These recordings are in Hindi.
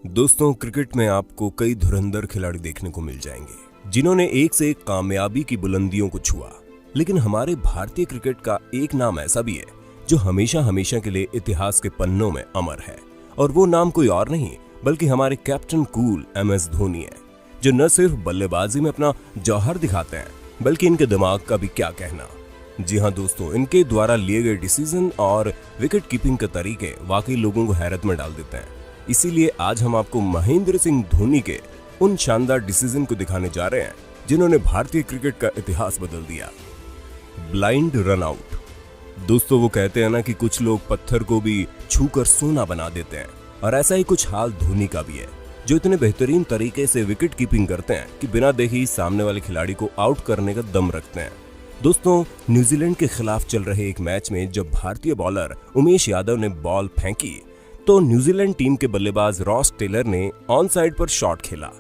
दोस्तों, क्रिकेट में आपको कई धुरंधर खिलाड़ी देखने को मिल जाएंगे जिन्होंने एक से एक कामयाबी की बुलंदियों को छुआ। लेकिन हमारे भारतीय क्रिकेट का एक नाम ऐसा भी है जो हमेशा हमेशा के लिए इतिहास के पन्नों में अमर है, और वो नाम कोई और नहीं बल्कि हमारे कैप्टन कूल MS धोनी है, जो न सिर्फ बल्लेबाजी में अपना जौहर दिखाते हैं बल्कि इनके दिमाग का भी क्या कहना। जी हाँ दोस्तों, इनके द्वारा लिए गए डिसीजन और विकेट कीपिंग के तरीके वाकई लोगों को हैरत में डाल देते हैं। इसीलिए आज हम आपको महेंद्र सिंह धोनी के उन शानदार डिसीजन को दिखाने जा रहे हैं जिन्होंने भारतीय क्रिकेट का इतिहास बदल दिया। Blind run out. दोस्तों, वो कहते हैं ना कि कुछ लोग पत्थर को भी छूकर सोना बना देते हैं, और ऐसा ही कुछ हाल धोनी का भी है, जो इतने बेहतरीन तरीके से विकेट कीपिंग करते हैं कि बिना देखे ही सामने वाले खिलाड़ी को आउट करने का दम रखते हैं। दोस्तों, न्यूजीलैंड के खिलाफ चल रहे एक मैच में जब भारतीय बॉलर उमेश यादव ने बॉल फेंकी तो न्यूजीलैंड टीम के बल्लेबाज रॉस टेलर ने ऑन साइड पर शॉट खेला,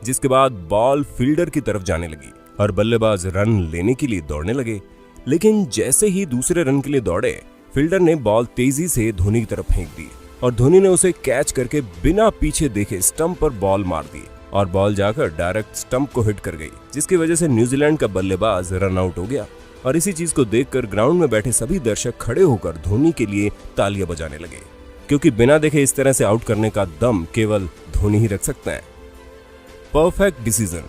जिसके बाद बॉल फील्डर की तरफ जाने लगी और बल्लेबाज रन लेने के लिए दौड़ने लगे। लेकिन जैसे ही दूसरे रन के लिए दौड़े, फील्डर ने बॉल तेजी से धोनी की तरफ फेंक दी और धोनी ने उसे कैच करके बिना पीछे देखे स्टंप पर बॉल मार दी और बॉल जाकर डायरेक्ट स्टंप को हिट कर गई, जिसकी वजह से न्यूजीलैंड का बल्लेबाज रन आउट हो गया। और इसी चीज को देखकर ग्राउंड में बैठे सभी दर्शक खड़े होकर धोनी के लिए तालियां बजाने लगे, क्योंकि बिना देखे इस तरह से आउट करने का दम केवल धोनी ही रख सकते हैं। Perfect decision.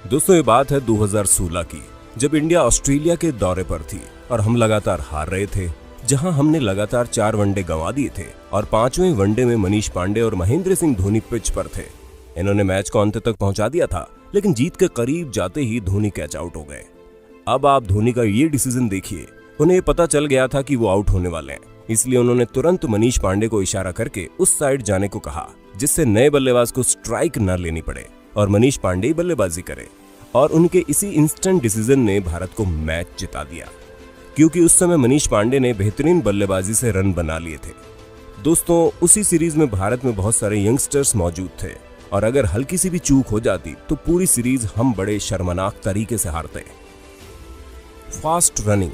दोस्तों, ये बात है 2016 की, जब इंडिया ऑस्ट्रेलिया के दौरे पर थी और हम लगातार हार रहे थे, जहां हमने लगातार 4 वनडे गंवा दिए थे और 5वें वनडे में मनीष पांडे और महेंद्र सिंह धोनी पिच पर थे। इन्होंने मैच को अंत तक पहुंचा दिया था, लेकिन जीत के करीब जाते ही धोनी कैच आउट हो गए। अब आप धोनी का ये डिसीजन देखिए। उन्हें पता चल गया था कि वो आउट होने वाले हैं, इसलिए उन्होंने तुरंत मनीष पांडे को इशारा करके उस साइड जाने को कहा, जिससे नए बल्लेबाज को स्ट्राइक न लेनी पड़े और मनीष पांडे ही बल्लेबाजी करे। और उनके इसी इंस्टेंट डिसीजन ने भारत को मैच जिता दिया, क्योंकि उस समय मनीष पांडे ने बेहतरीन बल्लेबाजी से रन बना लिए थे। दोस्तों, उसी सीरीज में भारत में बहुत सारे यंगस्टर्स मौजूद थे, और अगर हल्की सी भी चूक हो जाती तो पूरी सीरीज हम बड़े शर्मनाक तरीके से हारते। Fast running.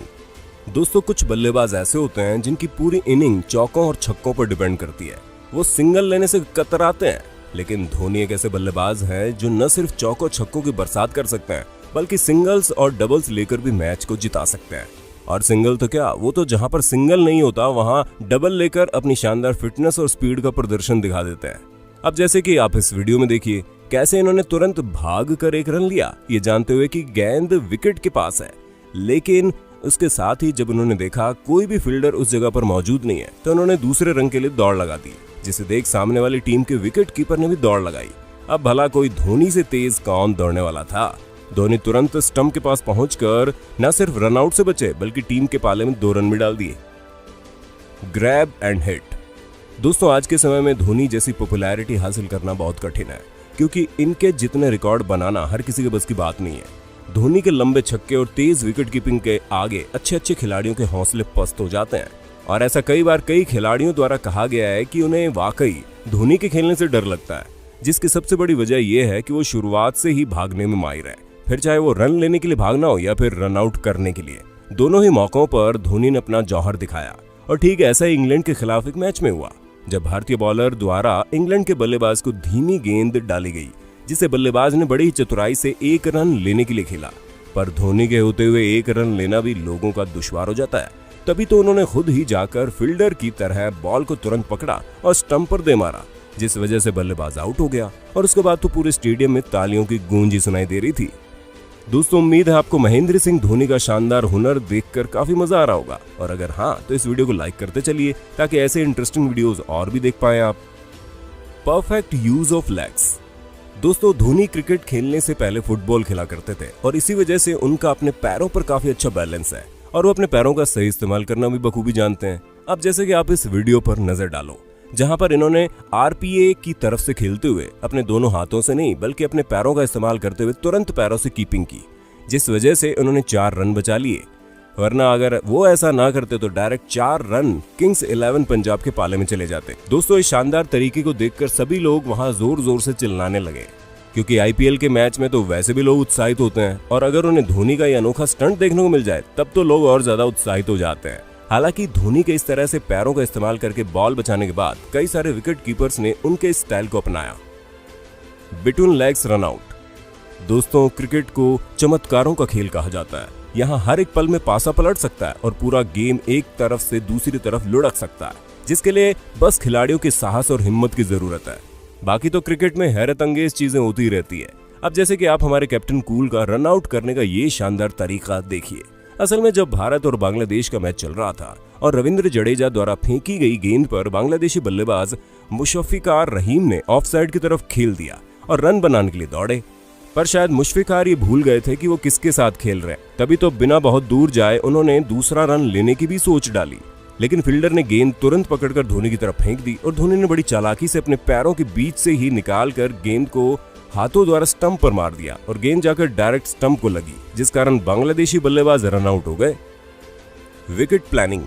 दोस्तों, कुछ बल्लेबाज ऐसे होते हैं जिनकी पूरी इनिंग चौकों और छक्कों पर डिपेंड करती है। वो सिंगल लेने से कतराते हैं, लेकिन धोनी एक ऐसे बल्लेबाज हैं जो न सिर्फ चौकों छक्कों की बरसात कर सकते हैं बल्कि सिंगल्स और डबल्स लेकर भी मैच को जिता सकते हैं। और सिंगल तो क्या, वो तो जहां पर सिंगल नहीं होता वहां डबल लेकर अपनी शानदार फिटनेस और स्पीड का प्रदर्शन दिखा देते हैं। अब जैसे कि आप इस वीडियो में देखिए कैसे इन्होंने तुरंत भाग कर एक रन लिया, ये जानते हुए कि गेंद विकेट के पास है। लेकिन उसके साथ ही जब उन्होंने देखा कोई भी फील्डर उस जगह पर मौजूद नहीं है, तो उन्होंने दूसरे रन के लिए दौड़ लगा दी, जिसे देख सामने वाली टीम के विकेट कीपर ने भी दौड़ लगाई। अब भला कोई धोनी से तेज कौन दौड़ने वाला था। धोनी तुरंत स्टंप के पास पहुंचकर न सिर्फ रन आउट से बचे बल्कि टीम के पाले में 2 रन भी डाल दिए। Grab and hit. दोस्तों, आज के समय में धोनी जैसी पॉपुलैरिटी हासिल करना बहुत कठिन है, क्योंकि इनके जितने रिकॉर्ड बनाना हर किसी के बस की बात नहीं है। धोनी के लंबे छक्के और तेज विकेट कीपिंग के आगे अच्छे खिलाड़ियों के हौसले पस्त हो जाते हैं, और ऐसा कई बार कई खिलाड़ियों द्वारा कहा गया है कि उन्हें वाकई धोनी के खेलने से डर लगता है, जिसकी सबसे बड़ी वजह यह है कि वो शुरुआत से ही भागने में माहिर है, फिर चाहे वो रन लेने के लिए भागना हो या फिर रन आउट करने के लिए। दोनों ही मौकों पर धोनी ने अपना जौहर दिखाया, और ठीक ऐसा ही इंग्लैंड के खिलाफ एक मैच में हुआ, जब भारतीय बॉलर द्वारा इंग्लैंड के बल्लेबाज को धीमी गेंद डाली गई, जिसे बल्लेबाज ने बड़ी ही चतुराई से 1 रन लेने के लिए खेला। पर धोनी के होते हुए 1 रन लेना भी लोगों का दुश्वार हो जाता है। तभी तो उन्होंने खुद ही जाकर फील्डर की तरह बॉल को तुरंत पकड़ा और स्टंप पर दे मारा, जिस वजह से बल्लेबाज आउट हो गया। और उसके बाद तो पूरे स्टेडियम में तालियों की गूंज ही सुनाई दे रही थी। दोस्तों, उम्मीद है आपको महेंद्र सिंह धोनी का शानदार हुनर देखकर काफी मजा आ रहा होगा, और अगर हाँ तो इस वीडियो को लाइक करते चलिए ताकि ऐसे इंटरेस्टिंग वीडियोस और भी देख पाए आप। Perfect use of legs. दोस्तों, धोनी क्रिकेट खेलने से पहले फुटबॉल खेला करते थे, और इसी वजह से उनका अपने पैरों पर काफी अच्छा बैलेंस है, और वो अपने पैरों का सही इस्तेमाल करना भी बखूबी जानते हैं। अब जैसे कि आप इस वीडियो पर नजर डालो, जहां पर इन्होंने RPA की तरफ से खेलते हुए अपने दोनों हाथों से नहीं बल्कि अपने पैरों का इस्तेमाल करते हुए तुरंत पैरों से कीपिंग की, जिस वजह से उन्होंने 4 रन बचा लिए। वरना अगर वो ऐसा ना करते तो डायरेक्ट 4 रन किंग्स 11 पंजाब के पाले में चले जाते। दोस्तों, इस शानदार तरीके को देखकर सभी लोग वहां जोर जोर से चिल्लाने लगे, क्योंकि IPL के मैच में तो वैसे भी लोग उत्साहित होते हैं, और अगर उन्हें धोनी का ये अनोखा स्टंट देखने को मिल जाए तब तो लोग और ज्यादा उत्साहित हो जाते हैं। हालांकि धोनी के इस तरह से पैरों का इस्तेमाल करके बॉल बचाने के बाद कई सारे विकेट कीपर्स ने उनके इस स्टाइल को अपनाया। Between legs run out. दोस्तों, क्रिकेट को चमत्कारों का खेल कहा जाता है। यहाँ हर एक पल में पासा पलट सकता है और पूरा गेम एक तरफ से दूसरी तरफ लुढ़क सकता है, जिसके लिए बस खिलाड़ियों के साहस और हिम्मत की जरूरत है। बाकी तो क्रिकेट में हैरत अंगेज चीजें होती रहती है। अब जैसे कि आप हमारे कैप्टन कूल का रन आउट करने का ये शानदार तरीका देखिए। असल में जब भारत और बांग्लादेश का मैच चल रहा था और रविंद्र जडेजा द्वारा फेंकी गई गेंद पर बांग्लादेशी बल्लेबाज मुशफिकार रहीम ने ऑफ साइड की तरफ खेल दिया और रन बनाने के लिए दौड़े, पर शायद मुशफिकार ये भूल गए थे कि वो किसके साथ खेल रहे हैं। तभी तो बिना बहुत दूर जाए उन्होंने दूसरा रन लेने की भी सोच डाली, लेकिन फील्डर ने गेंद तुरंत पकड़कर धोनी की तरफ फेंक दी और धोनी ने बड़ी चालाकी से अपने पैरों के बीच से ही निकालकर गेंद को हाथों द्वारा स्टंप पर मार दिया और गेंद जाकर डायरेक्ट स्टंप को लगी, जिस कारण बांग्लादेशी बल्लेबाज रन आउट हो गए। Wicket planning.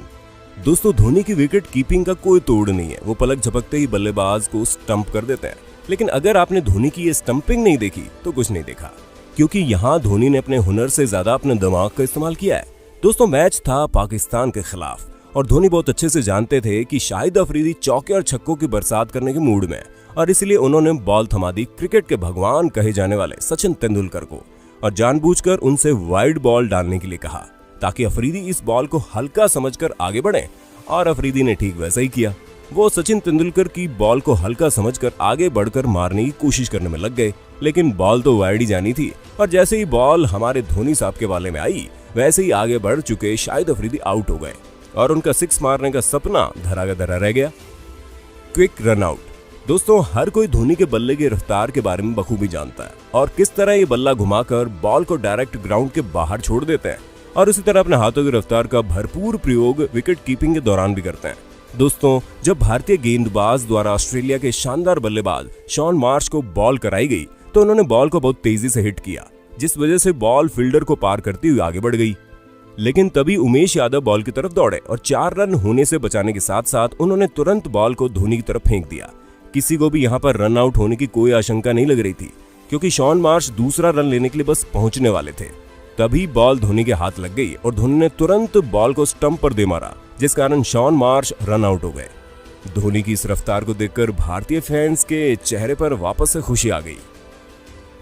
दोस्तों, धोनी की विकेट कीपिंग का कोई तोड़ नहीं है। वो पलक झपकते ही बल्लेबाज को स्टंप कर देते हैं। लेकिन अगर आपने धोनी की ये स्टंपिंग नहीं देखी तो कुछ नहीं देखा, क्योंकि यहाँ धोनी ने अपने हुनर से ज्यादा अपने दिमाग का इस्तेमाल किया है। दोस्तों, मैच था पाकिस्तान के खिलाफ और धोनी बहुत अच्छे से जानते थे कि शाहिद अफरीदी चौके और छक्कों की बरसात करने के मूड में, और इसलिए उन्होंने बॉल थमा दी क्रिकेट के भगवान कहे जाने वाले सचिन तेंदुलकर को और जानबूझकर उनसे वाइड बॉल डालने के लिए कहा, ताकि अफरीदी इस बॉल को हल्का समझकर आगे बढ़े। और अफरीदी ने ठीक वैसा ही किया। वो सचिन तेंदुलकर की बॉल को हल्का समझकर आगे बढ़कर मारने की कोशिश करने में लग गए, लेकिन बॉल तो वाइड ही जानी थी। और जैसे ही बॉल हमारे धोनी साहब के वाले में आई, वैसे ही आगे बढ़ चुके शाहिद अफरीदी आउट हो गए और उनका सिक्स मारने का सपना धरा का धरा रह गया। Quick run out. दोस्तों, हर कोई धोनी के बल्ले की रफ्तार के बारे में बखूबी जानता है और किस तरह ये बल्ला घुमाकर बॉल को डायरेक्ट ग्राउंड के बाहर छोड़ देते हैं, और उसी तरह अपने हाथों की रफ्तार का भरपूर प्रयोग विकेट कीपिंग के दौरान भी करते हैं। दोस्तों, जब भारतीय गेंदबाज द्वारा ऑस्ट्रेलिया के शानदार बल्लेबाज शॉन मार्श को बॉल कराई गई तो उन्होंने बॉल को बहुत तेजी से हिट किया, जिस वजह से बॉल फील्डर को पार करती हुई आगे बढ़ गई। लेकिन तभी उमेश यादव बॉल की तरफ दौड़े और 4 रन होने से बचाने के साथ साथ उन्होंने तुरंत बॉल को धोनी की तरफ फेंक दिया। किसी को भी यहाँ पर रन आउट होने की कोई आशंका नहीं लग रही थी, क्योंकि शॉन मार्श दूसरा रन लेने के लिए बस पहुंचने वाले थे। तभी बॉल धोनी के हाथ लग गई और धोनी ने तुरंत बॉल को स्टंप पर दे मारा, जिस कारण शॉन मार्श रन आउट हो गए। धोनी की इस रफ्तार को देखकर भारतीय फैंस के चेहरे पर वापस से खुशी आ गई।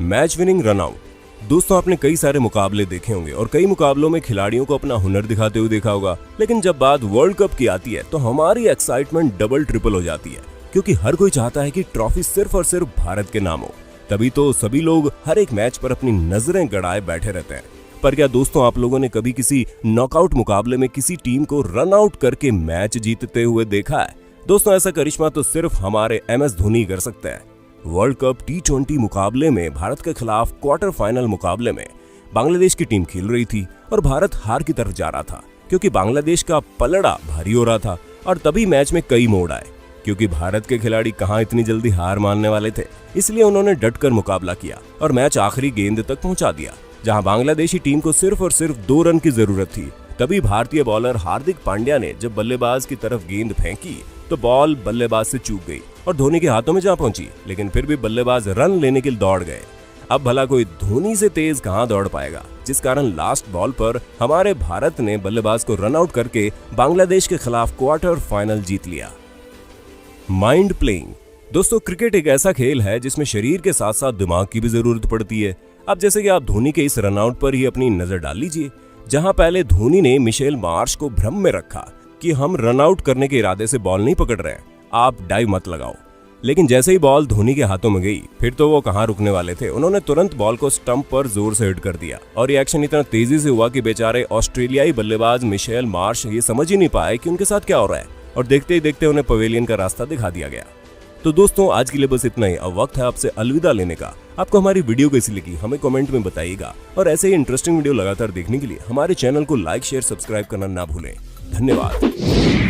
Match winning run out. दोस्तों, आपने कई सारे मुकाबले देखे होंगे और कई मुकाबलों में खिलाड़ियों को अपना हुनर दिखाते हुए देखा होगा, लेकिन जब बात वर्ल्ड कप की आती है तो हमारी एक्साइटमेंट डबल ट्रिपल हो जाती है, क्योंकि हर कोई चाहता है कि ट्रॉफी सिर्फ और सिर्फ भारत के नाम हो। तभी तो सभी लोग हर एक मैच पर अपनी नजरें गड़ाए बैठे रहते हैं। पर क्या दोस्तों, आप लोगों ने कभी किसी नॉकआउट मुकाबले में किसी टीम को रन आउट करके मैच जीतते हुए देखा है? दोस्तों, ऐसा करिश्मा तो सिर्फ हमारे MS धोनी कर सकते हैं। वर्ल्ड कप T20 मुकाबले में भारत के खिलाफ क्वार्टर फाइनल मुकाबले में बांग्लादेश की टीम खेल रही थी और भारत हार की तरफ जा रहा था, क्योंकि बांग्लादेश का पलड़ा भारी हो रहा था। और तभी मैच में कई मोड़ आए, क्योंकि भारत के खिलाड़ी कहां इतनी जल्दी हार मानने वाले थे। इसलिए उन्होंने डटकर मुकाबला किया और मैच आखिरी गेंद तक पहुंचा दिया, जहां बांग्लादेशी टीम को सिर्फ और सिर्फ 2 रन की जरूरत थी। तभी भारतीय बॉलर हार्दिक पांड्या ने जब बल्लेबाज की तरफ गेंद फेंकी तो बॉल बल्लेबाज से चूक गई और धोनी के हाथों में जा पहुंची, लेकिन फिर भी बल्लेबाज रन लेने के लिए दौड़ गए। अब भला कोई धोनी से तेज कहां दौड़ पाएगा, जिस कारण लास्ट बॉल पर हमारे भारत ने बल्लेबाज को रन आउट करके बांग्लादेश के खिलाफ क्वार्टर फाइनल जीत लिया। Mind playing. दोस्तों, क्रिकेट एक ऐसा खेल है जिसमें शरीर के साथ साथ दिमाग की भी जरूरत पड़ती है। अब जैसे कि आप धोनी के इस रनआउट पर ही अपनी नजर डाल लीजिए, जहां पहले धोनी ने मिशेल मार्श को भ्रम में रखा कि हम रनआउट करने के इरादे से बॉल नहीं पकड़ रहे हैं, आप डाइव मत लगाओ। लेकिन जैसे ही बॉल धोनी के हाथों में गई, फिर तो वो कहां रुकने वाले थे। उन्होंने तुरंत बॉल को स्टंप पर जोर से हिट कर दिया और ये एक्शन इतना तेजी से हुआ कि बेचारे ऑस्ट्रेलियाई बल्लेबाज मिशेल मार्श ये समझ ही नहीं पाए कि उनके साथ क्या हो रहा है, और देखते ही देखते उन्हें पवेलियन का रास्ता दिखा दिया गया। तो दोस्तों, आज के लिए बस इतना ही। अब वक्त है आपसे अलविदा लेने का। आपको हमारी वीडियो कैसी लगी हमें कमेंट में बताइएगा, और ऐसे ही इंटरेस्टिंग वीडियो लगातार देखने के लिए हमारे चैनल को लाइक, शेयर, सब्सक्राइब करना ना भूलें। धन्यवाद।